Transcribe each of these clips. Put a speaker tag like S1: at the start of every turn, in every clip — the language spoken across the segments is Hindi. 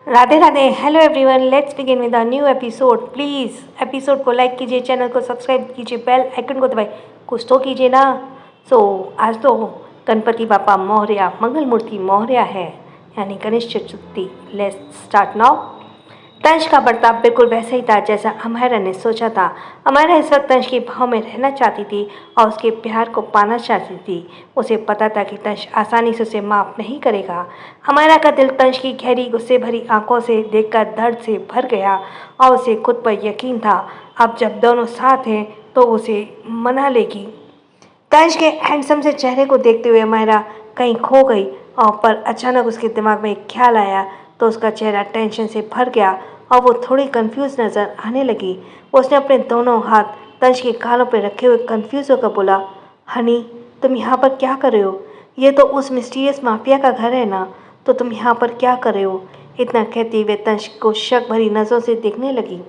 S1: Radhe Radhe. Hello everyone, let's begin with a new episode. Please episode को लाइक कीजिए, चैनल को सब्सक्राइब कीजिए, बेल आइकन को दबाइए, कुछ तो कीजिए ना। आज तो गणपति बापा मोरया, मंगल मूर्ति मोरया है, यानी Ganesh Chaturthi. Let's start now. तंश का बर्ताव बिल्कुल वैसा ही था जैसा अमायरा ने सोचा था। अमायरा इस वक्त तंश के भाव में रहना चाहती थी और उसके प्यार को पाना चाहती थी। उसे पता था कि तंश आसानी से उसे माफ़ नहीं करेगा। अमायरा का दिल तंश की गहरी गुस्से भरी आंखों से देखकर दर्द से भर गया और उसे खुद पर यकीन था अब जब दोनों साथ हैं तो उसे मना लेगी। तंश के हैंडसम से चेहरे को देखते हुए अमायरा कहीं खो गई और पर अचानक उसके दिमाग में एक ख्याल आया तो उसका चेहरा टेंशन से भर गया और वो थोड़ी कंफ्यूज नज़र आने लगी। उसने अपने दोनों हाथ तंश के गालों पर रखे हुए कंफ्यूज होकर बोला, हनी तुम यहाँ पर क्या कर रहे हो? ये तो उस मिस्टीरियस माफिया का घर है ना, तो तुम यहाँ पर क्या कर रहे हो? इतना कहते हुए तंश को शक भरी नज़रों से देखने लगी।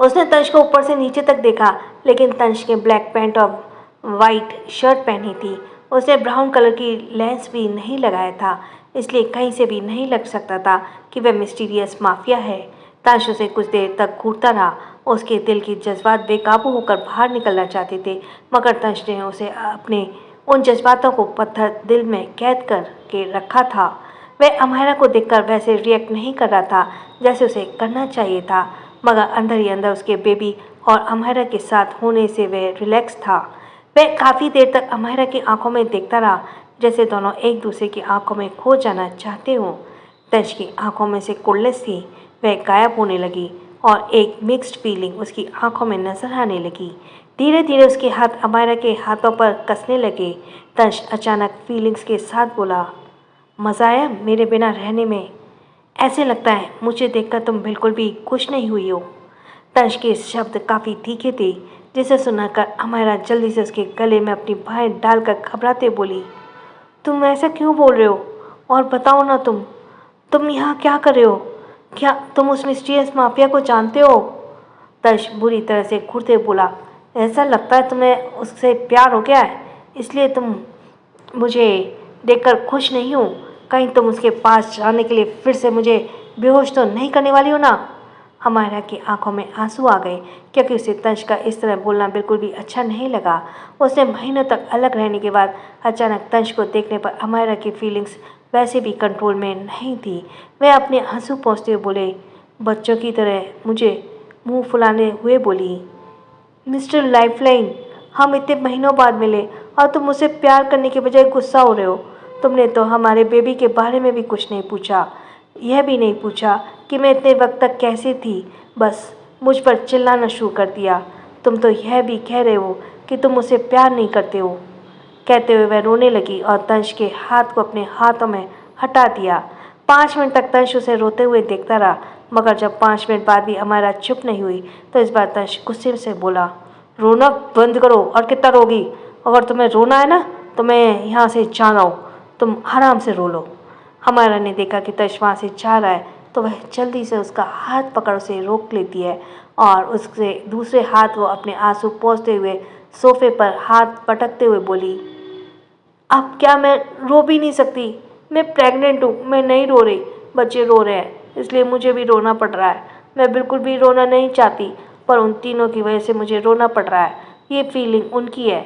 S1: उसने तंश को ऊपर से नीचे तक देखा, लेकिन तंश के ब्लैक पैंट और वाइट शर्ट पहनी थी। उसने ब्राउन कलर की लेंस भी नहीं लगाया था, इसलिए कहीं से भी नहीं लग सकता था कि वह मिस्टीरियस माफिया है। तंश उसे कुछ देर तक घूरता रहा। उसके दिल के जज्बात बेकाबू होकर बाहर निकलना चाहते थे, मगर तंश ने उसे अपने उन जज्बातों को पत्थर दिल में कैद करके रखा था। वह अमायरा को देखकर वैसे रिएक्ट नहीं कर रहा था जैसे उसे करना चाहिए था, मगर अंदर ही अंदर उसके बेबी और अमायरा के साथ होने से वह रिलैक्स था। वह काफ़ी देर तक अमायरा की आंखों में देखता रहा, जैसे दोनों एक दूसरे की आंखों में खो जाना चाहते हों। तंश की आंखों में से कुल्लस थी, वह गायब होने लगी और एक मिक्स्ड फीलिंग उसकी आंखों में नजर आने लगी। धीरे धीरे उसके हाथ अमायरा के हाथों पर कसने लगे। तंश अचानक फीलिंग्स के साथ बोला, मज़ा आया मेरे बिना रहने में? ऐसे लगता है मुझे देखकर तुम बिल्कुल भी खुश नहीं हुई हो। तंश के शब्द काफ़ी तीखे थे, जिसे सुनकर अमायरा जल्दी से उसके गले में अपनी बाहें डालकर घबराते बोली, तुम ऐसा क्यों बोल रहे हो? और बताओ ना, तुम यहाँ क्या कर रहे हो? क्या तुम उस मिस्टीरियस माफिया को जानते हो? तंश बुरी तरह से घूरते बोला, ऐसा लगता है तुम्हें उससे प्यार हो गया है, इसलिए तुम मुझे देखकर खुश नहीं हो। कहीं तुम उसके पास जाने के लिए फिर से मुझे बेहोश तो नहीं करने वाली हो ना? अमायरा की आंखों में आंसू आ गए, क्योंकि उसे तंश का इस तरह बोलना बिल्कुल भी अच्छा नहीं लगा। उसने महीनों तक अलग रहने के बाद अचानक तंश को देखने पर अमायरा की फीलिंग्स वैसे भी कंट्रोल में नहीं थी। वह अपने आंसू पोंछते हुए बोले, बच्चों की तरह मुझे मुंह फुलाने हुए बोली, मिस्टर लाइफलाइन, हम इतने महीनों बाद मिले और तुम मुझसे प्यार करने के बजाय गुस्सा हो रहे हो। तुमने तो हमारे बेबी के बारे में भी कुछ नहीं पूछा, यह भी नहीं पूछा कि मैं इतने वक्त तक कैसी थी, बस मुझ पर चिल्लाना शुरू कर दिया। तुम तो यह भी कह रहे हो कि तुम मुझसे प्यार नहीं करते हो। कहते हुए वह रोने लगी और तंश के हाथ को अपने हाथों में हटा दिया। 5 मिनट तक तंश उसे रोते हुए देखता रहा, मगर जब 5 मिनट बाद भी अमायरा चुप नहीं हुई तो इस बार तंश गुस्से से बोला, रोना बंद करो और कितना रोगी? अगर तुम्हें रोना है ना तो मैं यहाँ से जा रहा हूँ, तुम आराम से रो लो। अमायरा ने देखा कि तंश वहाँ से जा रहा है तो वह जल्दी से उसका हाथ पकड़ उसे रोक लेती है और उससे दूसरे हाथ वो अपने आंसू पोंछते हुए सोफे पर हाथ पटकते हुए बोली, अब क्या मैं रो भी नहीं सकती? मैं प्रेग्नेंट हूँ, मैं नहीं रो रही, बच्चे रो रहे हैं इसलिए मुझे भी रोना पड़ रहा है। मैं बिल्कुल भी रोना नहीं चाहती, पर उन तीनों की वजह से मुझे रोना पड़ रहा है। ये फीलिंग उनकी है,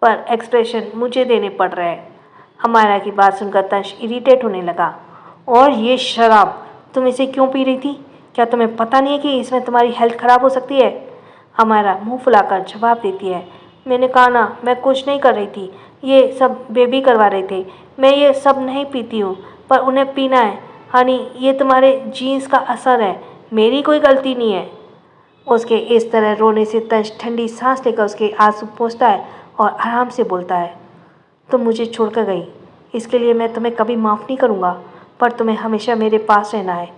S1: पर एक्सप्रेशन मुझे देने पड़ रहे हैं। हमारा की बात सुनकर तंश इरिटेट होने लगा, और ये शराब तुम इसे क्यों पी रही थी? क्या तुम्हें पता नहीं है कि इसमें तुम्हारी हेल्थ खराब हो सकती है? हमारा मुंह फुलाकर जवाब देती है, मैंने कहा ना मैं कुछ नहीं कर रही थी, ये सब बेबी करवा रहे थे। मैं ये सब नहीं पीती हूँ, पर उन्हें पीना है। हनी, ये तुम्हारे जीन्स का असर है, मेरी कोई गलती नहीं है। उसके इस तरह रोने से तंश ठंडी सांस लेकर उसके आंसू पोंछता है और आराम से बोलता है, तुम मुझे छोड़कर गई, इसके लिए मैं तुम्हें कभी माफ़ नहीं करूँगा, पर तुम्हें हमेशा मेरे पास रहना है।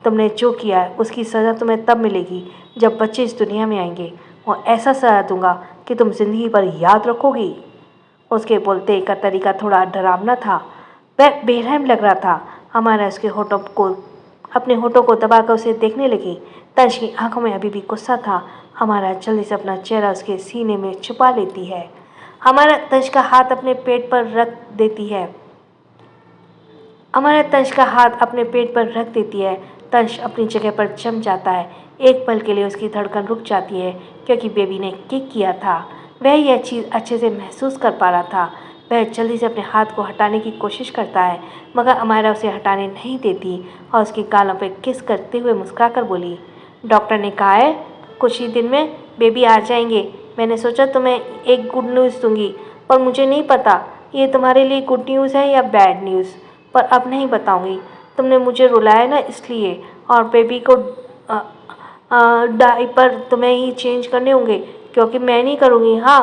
S1: तुमने जो किया है उसकी सज़ा तुम्हें तब मिलेगी जब बच्चे इस दुनिया में आएंगे, और ऐसा सज़ा दूंगा कि तुम ज़िंदगी भर याद रखोगी। उसके बोलते का तरीका थोड़ा डरावना था, वह बेरहम लग रहा था। हमारा उसके होठों को अपने होठों को दबाकर उसे देखने लगी। तंश की आंखों में अभी भी गुस्सा था। हमारा जल्दी से अपना चेहरा उसके सीने में छुपा लेती है। हमारा तंश का हाथ अपने पेट पर रख देती है। अमारा तंश का हाथ अपने पेट पर रख देती है। तंश अपनी जगह पर जम जाता है। एक पल के लिए उसकी धड़कन रुक जाती है क्योंकि बेबी ने किक किया था। वह यह चीज़ अच्छे से महसूस कर पा रहा था। वह जल्दी से अपने हाथ को हटाने की कोशिश करता है मगर अमारा उसे हटाने नहीं देती और उसके गालों पर किस करते हुए मुस्कुराकर बोली, डॉक्टर ने कहा है कुछ ही दिन में बेबी आ जाएंगे। मैंने सोचा तुम्हें एक गुड न्यूज़ दूंगी पर मुझे नहीं पता ये तुम्हारे लिए गुड न्यूज़ है या बैड न्यूज़, पर अब नहीं बताऊंगी। तुमने मुझे रुलाया ना इसलिए, और बेबी को डायपर तुम्हें ही चेंज करने होंगे क्योंकि मैं नहीं करूँगी। हाँ,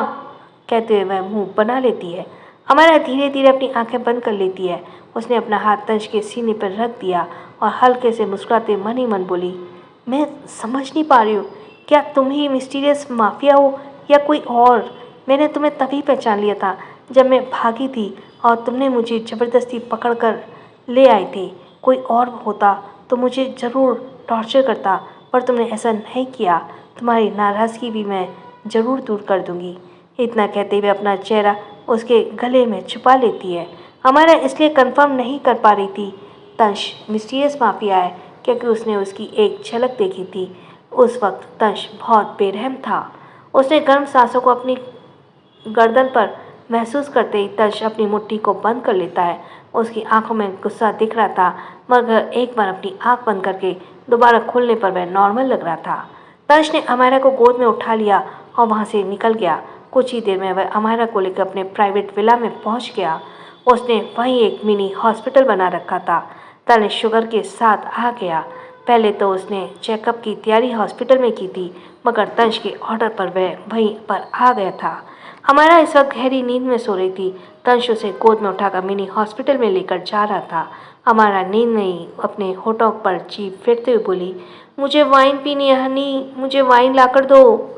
S1: कहते हुए वह मुंह बना लेती है। अमारा धीरे धीरे अपनी आंखें बंद कर लेती है। उसने अपना हाथ तंश के सीने पर रख दिया और हल्के से मुस्कुराते मन ही मन बोली, मैं समझ नहीं पा रही हूँ, क्या तुम ही मिस्टीरियस माफिया हो या कोई और? मैंने तुम्हें तभी पहचान लिया था जब मैं भागी थी और तुमने मुझे ज़बरदस्ती पकड़ कर ले आए थे। कोई और होता तो मुझे ज़रूर टॉर्चर करता, पर तुमने ऐसा नहीं किया। तुम्हारी नाराज़गी भी मैं ज़रूर दूर कर दूंगी। इतना कहते हुए अपना चेहरा उसके गले में छुपा लेती है। हमारा इसलिए कंफर्म नहीं कर पा रही थी तंश मिस्टीरियस माफिया है क्योंकि उसने उसकी एक झलक देखी थी। उस वक्त तंश बहुत बेरहम था। उसने गर्म सांसों को अपनी गर्दन पर महसूस करते ही तंश अपनी मुट्ठी को बंद कर लेता है। उसकी आंखों में गुस्सा दिख रहा था मगर एक बार अपनी आंख बंद करके दोबारा खोलने पर वह नॉर्मल लग रहा था। तंश ने अमायरा को गोद में उठा लिया और वहां से निकल गया। कुछ ही देर में वह अमायरा को लेकर अपने प्राइवेट विला में पहुंच गया। उसने वहीं एक मिनी हॉस्पिटल बना रखा था। तनिष शुगर के साथ आ गया। पहले तो उसने चेकअप की तैयारी हॉस्पिटल में की थी मगर तंश के ऑर्डर पर वह वहीं पर आ गया था। हमारा इस वक्त गहरी नींद में सो रही थी। तंश उसे गोद में उठाकर मिनी हॉस्पिटल में लेकर जा रहा था। हमारा नींद में ही अपने होठों पर जीभ फेरते हुए बोली, मुझे वाइन पीनी है हनी, मुझे वाइन लाकर दो।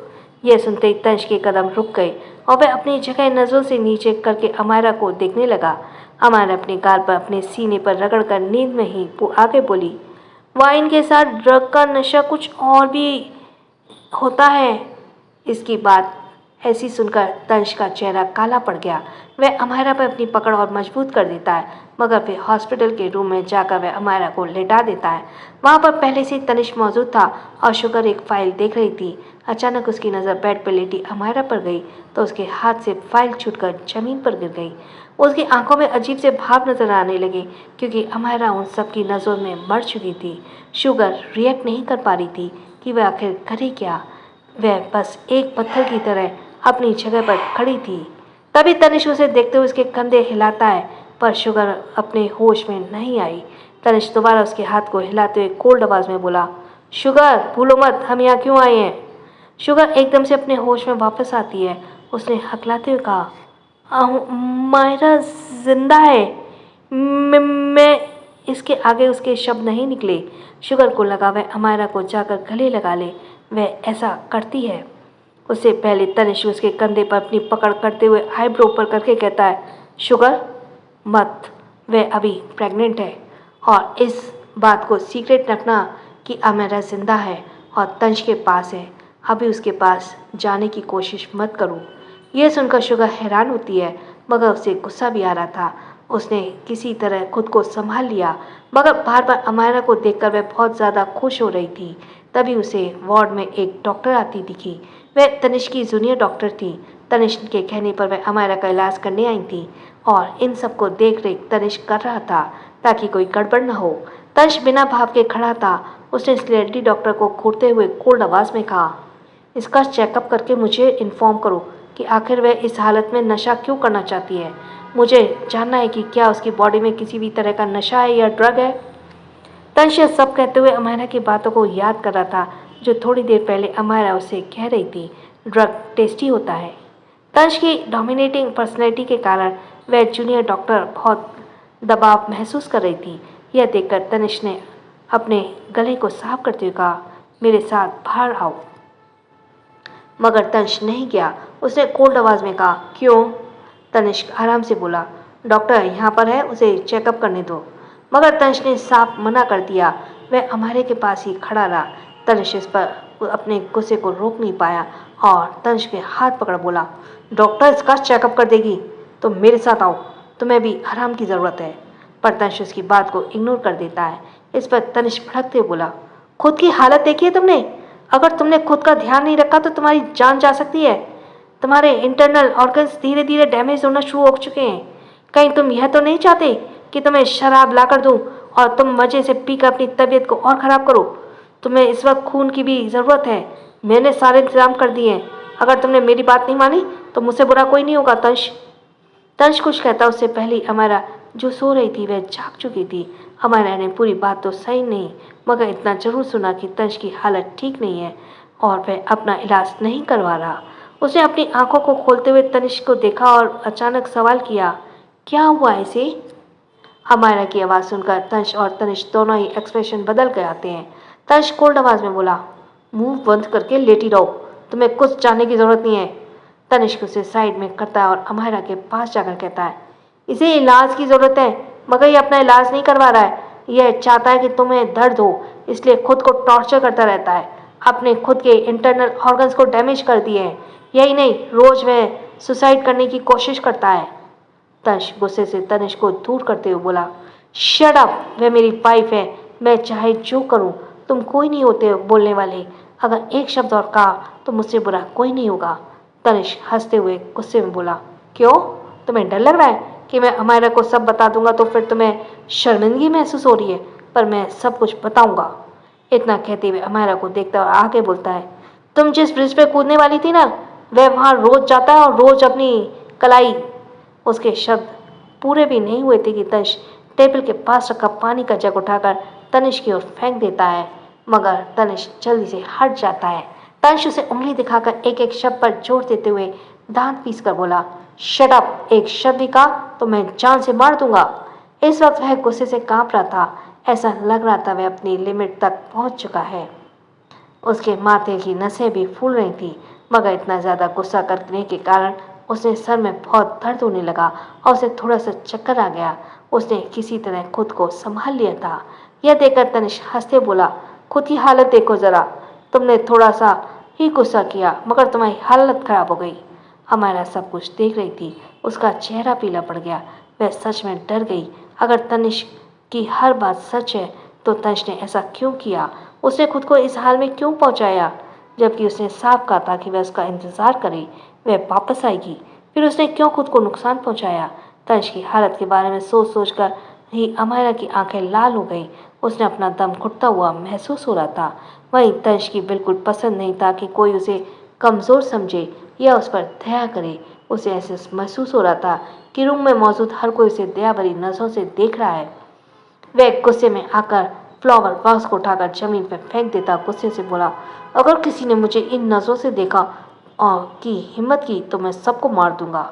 S1: यह सुनते ही तंश के कदम रुक गए और वह अपनी जगह नजरों से नीचे करके अमायरा को देखने लगा। अमायरा अपने गाल पर अपने सीने पर रगड़कर नींद में ही आगे बोली, वाइन के साथ ड्रग का नशा कुछ और भी होता है। इसकी बात ऐसी सुनकर तंश का चेहरा काला पड़ गया। वह अमायरा पर अपनी पकड़ और मजबूत कर देता है मगर फिर हॉस्पिटल के रूम में जाकर वह अमायरा को लेटा देता है। वहाँ पर पहले से तनिष मौजूद था और शुगर एक फाइल देख रही थी। अचानक उसकी नज़र बेड पर लेटी अमायरा पर गई तो उसके हाथ से फाइल छूटकर जमीन पर गिर गई। उसकी आंखों में अजीब से भाव नजर आने लगे क्योंकि अमायरा उन सबकी नज़रों में मर चुकी थी। शुगर रिएक्ट नहीं कर पा रही थी कि वह आखिर करे क्या। वह बस एक पत्थर की तरह अपनी जगह पर खड़ी थी। तभी तनिष उसे देखते हुए उसके कंधे हिलाता है पर शुगर अपने होश में नहीं आई। तनिष दोबारा उसके हाथ को हिलाते हुए कोल्ड आवाज में बोला, शुगर भूलो मत हम यहाँ क्यों आए हैं। शुगर एकदम से अपने होश में वापस आती है। उसने हकलाते हुए कहा, मायरा जिंदा है। मैं इसके आगे उसके शब्द नहीं निकले। शुगर को लगा वह अमायरा को जाकर गले लगा ले। वह ऐसा करती है। उससे पहले तनिष उसके कंधे पर अपनी पकड़ करते हुए आईब्रो पर करके कहता है, शुगर मत, वह अभी प्रेग्नेंट है और इस बात को सीक्रेट रखना कि अमायरा जिंदा है और तंश के पास है। अभी उसके पास जाने की कोशिश मत करो। यह सुनकर शुगर हैरान होती है मगर उसे गुस्सा भी आ रहा था। उसने किसी तरह खुद को संभाल लिया मगर बार बार अमायरा को देखकर वह बहुत ज़्यादा खुश हो रही थी। तभी उसे वार्ड में एक डॉक्टर आती दिखी। वह तनिष की जूनियर डॉक्टर थी। तनिष के कहने पर वह अमायरा का इलाज करने आई थी और इन सबको देख रेख तनिष कर रहा था ताकि कोई गड़बड़ न हो। तनिष बिना भाव के खड़ा था। उसने इस लेडी डॉक्टर को घूरते हुए कोल्ड आवाज़ में कहा, इसका चेकअप करके मुझे इन्फॉर्म करो कि आखिर वह इस हालत में नशा क्यों करना चाहती है। मुझे जानना है कि क्या उसकी बॉडी में किसी भी तरह का नशा है या ड्रग है। तंश यह सब कहते हुए अमायरा की बातों को याद कर रहा था जो थोड़ी देर पहले अमायरा उसे कह रही थी, ड्रग टेस्टी होता है। तंश की डोमिनेटिंग पर्सनैलिटी के कारण वह जूनियर डॉक्टर बहुत दबाव महसूस कर रही थी। यह देखकर तनिष ने अपने गले को साफ करते हुए कहा, मेरे साथ बाहर आओ। मगर तनिष नहीं गया। उसने कोल्ड आवाज़ में कहा, क्यों? तनिष आराम से बोला, डॉक्टर यहाँ पर है, उसे चेकअप करने दो। मगर तनिष ने साफ मना कर दिया। वह हमारे के पास ही खड़ा रहा। तनिष इस पर अपने गुस्से को रोक नहीं पाया और तनिष के हाथ पकड़ बोला, डॉक्टर इसका चेकअप कर देगी तो मेरे साथ आओ, तुम्हें भी आराम की ज़रूरत है। पर तनिष्क उसकी बात को इग्नोर कर देता है। इस पर तनिष्क भड़कते हुए बोला, खुद की हालत देखी है तुमने? अगर तुमने खुद का ध्यान नहीं रखा तो तुम्हारी जान जा सकती है। तुम्हारे इंटरनल ऑर्गन्स धीरे धीरे डैमेज होना शुरू हो चुके हैं। कहीं तुम यह तो नहीं चाहते कि तुम्हें शराब ला कर दूँ और तुम मज़े से पीकर अपनी तबीयत को और ख़राब करो? तुम्हें इस वक्त खून की भी ज़रूरत है। मैंने सारे इंतजाम कर दिए हैं। अगर तुमने मेरी बात नहीं मानी तो मुझसे बुरा कोई नहीं होगा। तंश कुछ कहता उससे पहले अमायरा जो सो रही थी वह जाग चुकी थी। अमायरा ने पूरी बात तो सही नहीं मगर इतना जरूर सुना कि तंश की हालत ठीक नहीं है और वह अपना इलाज नहीं करवा रहा। उसने अपनी आंखों को खोलते हुए तनिष्क को देखा और अचानक सवाल किया, क्या हुआ इसे? अमायरा की आवाज़ सुनकर तंश और तनिष्क दोनों ही एक्सप्रेशन बदल गए आते हैं। तंश कोल्ड आवाज़ में बोला, मुंह बंद करके लेटी रहो, तुम्हें कुछ जानने की ज़रूरत नहीं है। तनिष्क उसे साइड में करता है और अमायरा के पास जाकर कहता है, इसे इलाज की ज़रूरत है मगर ये अपना इलाज नहीं करवा रहा है। यह चाहता है कि तुम्हें दर्द हो इसलिए खुद को टॉर्चर करता रहता है। अपने खुद के इंटरनल ऑर्गन्स को डैमेज कर दिए हैं। यही नहीं, रोज़ वह सुसाइड करने की कोशिश करता है। तंश गुस्से से तनिष्क को दूर करते हुए बोला, शट अप, वह मेरी वाइफ है। मैं चाहे जो करूं, तुम कोई नहीं होते बोलने वाले। अगर एक शब्द और कहा तो मुझसे बुरा कोई नहीं होगा। तनिष्क हंसते हुए गुस्से में बोला, क्यों? तुम्हें डर लग रहा है कि मैं अमायरा को सब बता दूंगा तो फिर तुम्हें शर्मिंदगी महसूस हो रही है? पर मैं सब कुछ बताऊंगा। इतना कहते हुए अमायरा को देखता और आगे बोलता है, तुम जिस ब्रिज पे कूदने वाली थी ना, वह वहाँ रोज जाता है और रोज अपनी कलाई। उसके शब्द पूरे भी नहीं हुए थे कि तनिष्क टेबल के पास रखा पानी का जग उठाकर तनिष्क की ओर फेंक देता है मगर तनिष्क जल्दी से हट जाता है। तनिष्क उसे उंगली दिखाकर एक एक शब्द पर जोर देते हुए दांत पीस कर बोला, शट अप, एक शब्द भी कहा तो मैं जान से मार दूंगा। इस वक्त वह गुस्से से कांप रहा था। ऐसा लग रहा था वह अपनी लिमिट तक पहुंच चुका है। उसके माथे की नसें भी फूल रही थी मगर इतना ज़्यादा गुस्सा करने के कारण उसने सर में बहुत दर्द होने लगा और उसे थोड़ा सा चक्कर आ गया। उसने किसी तरह खुद को संभाल लिया था। यह देखकर तनिष्क हंसते बोला, खुद की हालत देखो ज़रा, तुमने थोड़ा सा ही गुस्सा किया मगर तुम्हारी हालत खराब हो गई। अमायरा सब कुछ देख रही थी। उसका चेहरा पीला पड़ गया। वह सच में डर गई। अगर तनिष्क की हर बात सच है तो तनिष्क ने ऐसा क्यों किया? उसने खुद को इस हाल में क्यों पहुंचाया? जबकि उसने साफ कहा था कि वह उसका इंतज़ार करे, वह वापस आएगी। फिर उसने क्यों खुद को नुकसान पहुंचाया? तनिष्क की हालत के बारे में सोच सोच कर ही अमायरा की आंखें लाल हो गई। उसने अपना दम घुटता हुआ महसूस हो रहा था। वहीं तनिष्क की बिल्कुल पसंद नहीं था कि कोई उसे कमज़ोर समझे या उस पर दया करे। उसे ऐसे महसूस हो रहा था कि रूम में मौजूद हर कोई उसे दया भरी नज़रों से देख रहा है। वह गुस्से में आकर फ्लावर वास को उठाकर जमीन पर फेंक देता गुस्से से बोला, अगर किसी ने मुझे इन नज़रों से देखा और की हिम्मत की तो मैं सबको मार दूंगा।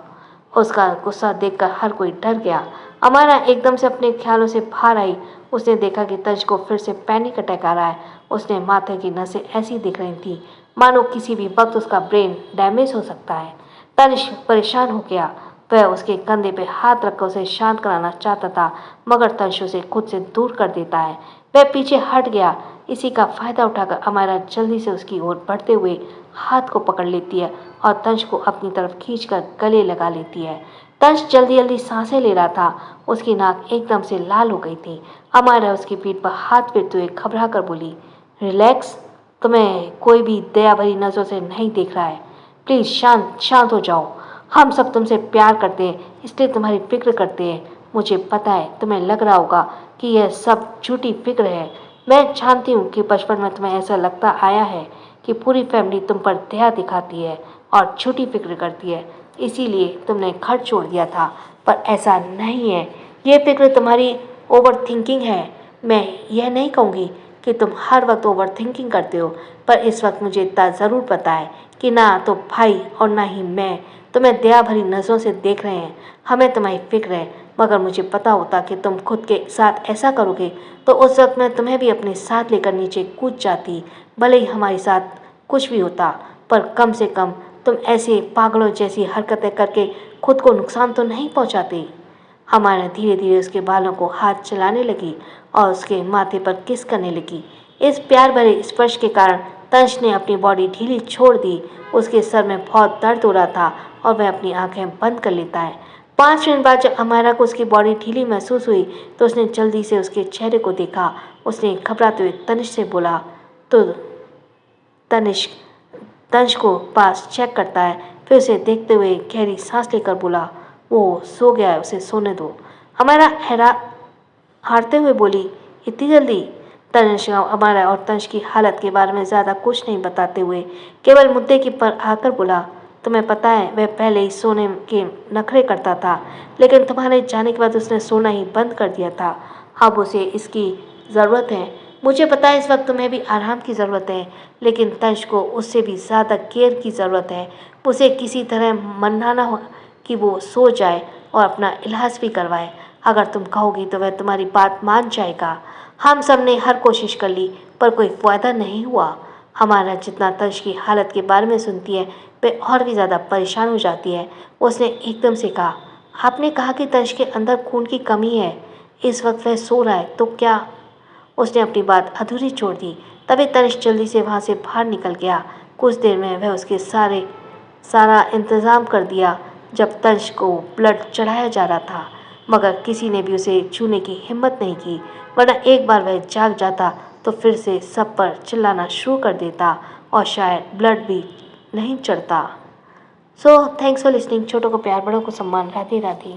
S1: उसका गुस्सा देखकर हर कोई डर गया। अमायरा एकदम से अपने ख्यालों से बाहर आई। उसने देखा कि तंश को फिर से पैनिक अटैक आ रहा है। उसने माथे की नसें ऐसी दिख रही थी मानो किसी भी वक्त उसका ब्रेन डैमेज हो सकता है। तनिष्क परेशान हो गया। वह उसके कंधे पे हाथ रखकर उसे शांत कराना चाहता था मगर तनिष्क उसे खुद से दूर कर देता है। वह पीछे हट गया। इसी का फायदा उठाकर अमायरा जल्दी से उसकी ओर बढ़ते हुए हाथ को पकड़ लेती है और तनिष्क को अपनी तरफ खींचकर गले लगा लेती है। तनिष्क जल्दी जल्दी सांसें ले रहा था। उसकी नाक एकदम से लाल हो गई थी। अमायरा उसकी पीठ पर हाथ फेरते हुए घबरा कर बोली, रिलैक्स, तुम्हें कोई भी दया भरी नज़रों से नहीं देख रहा है। प्लीज़ शांत शांत हो जाओ। हम सब तुमसे प्यार करते हैं इसलिए तुम्हारी फिक्र करते हैं। मुझे पता है तुम्हें लग रहा होगा कि यह सब झूठी फिक्र है। मैं जानती हूँ कि बचपन में तुम्हें ऐसा लगता आया है कि पूरी फैमिली तुम पर दया दिखाती है और झूठी फिक्र करती है, इसीलिए तुमने घर छोड़ दिया था। पर ऐसा नहीं है। ये फिक्र तुम्हारी ओवर थिंकिंग है। मैं यह नहीं कहूँगी कि तुम हर वक्त ओवर थिंकिंग करते हो, पर इस वक्त मुझे इतना ज़रूर पता है कि ना तो भाई और ना ही मैं तुम्हें दया भरी नज़रों से देख रहे हैं। हमें तुम्हारी फिक्र है मगर मुझे पता होता कि तुम खुद के साथ ऐसा करोगे तो उस वक्त मैं तुम्हें भी अपने साथ लेकर नीचे कूद जाती। भले ही हमारे साथ कुछ भी होता पर कम से कम तुम ऐसे पागलों जैसी हरकतें करके खुद को नुकसान तो नहीं पहुंचाते। हमारा धीरे धीरे उसके बालों को हाथ चलाने लगी और उसके माथे पर किस करने लगी। इस प्यार भरे स्पर्श के कारण तंश ने अपनी बॉडी ढीली छोड़ दी। उसके सर में बहुत दर्द हो रहा था और वह अपनी आंखें बंद कर लेता है। 5 मिनट बाद जब अमायरा को उसकी बॉडी ढीली महसूस हुई तो उसने जल्दी से उसके चेहरे को देखा। उसने घबराते हुए तनिष्क से बोला, तो तनिष्क तनिष्क को पास चेक करता है, फिर उसे देखते हुए गहरी सांस लेकर बोला, वो सो गया है, उसे सोने दो। अमायरा हारते हुए बोली, इतनी जल्दी? तनिष्क अमायरा और तनिष्क की हालत के बारे में ज़्यादा कुछ नहीं बताते हुए केवल मुद्दे की पर आकर बोला, तुम्हें पता है वह पहले ही सोने के नखरे करता था, लेकिन तुम्हारे जाने के बाद उसने सोना ही बंद कर दिया था। अब उसे इसकी ज़रूरत है। मुझे पता है इस वक्त तुम्हें भी आराम की ज़रूरत है, लेकिन तनिष्क को उससे भी ज़्यादा केयर की ज़रूरत है। उसे किसी तरह मनाना हो कि वो सो जाए और अपना इलाज भी करवाए। अगर तुम कहोगी तो वह तुम्हारी बात मान जाएगा। हम सब ने हर कोशिश कर ली पर कोई फ़ायदा नहीं हुआ। हमारा जितना तनिष्क की हालत के बारे में सुनती है वह और भी ज़्यादा परेशान हो जाती है। उसने एकदम से कहा, आपने कहा कि तनिष्क के अंदर खून की कमी है, इस वक्त वह सो रहा है तो क्या? उसने अपनी बात अधूरी छोड़ दी। तभी तनिष्क जल्दी से वहाँ से बाहर निकल गया। कुछ देर में वह उसके सारा इंतज़ाम कर दिया। जब तनिष्क को ब्लड चढ़ाया जा रहा था, मगर किसी ने भी उसे छूने की हिम्मत नहीं की, वरना एक बार वह जाग जाता तो फिर से सब पर चिल्लाना शुरू कर देता और शायद ब्लड भी नहीं चढ़ता। So thanks for listening. छोटों को प्यार, बड़ों को सम्मान। राधे राधे।